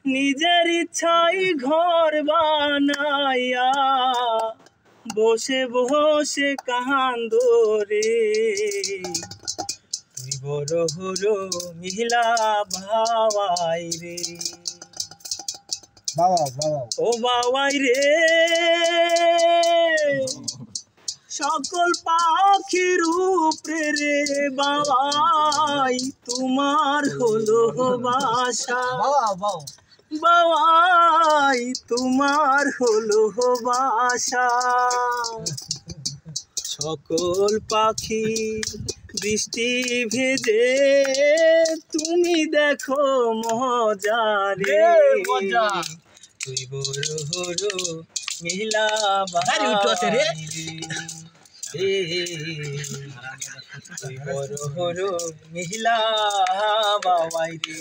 নিজের ইচ্ছাই ঘর বানাইয়া বসে বসে কান্দো রে তুই বড় হলো মিহিলা বাবাই রে ও বাবাই রে সকল পাখির উপরে রে বাবাই তোমার হলো বাসা বাবাই তোমার হলো বাসা সকল পাখি বৃষ্টি ভেজে তুমি দেখো মজা রে তুই বড় হলো মিহিলা বাবাই রে তুই বড় হলো মিহিলা বাবাই রে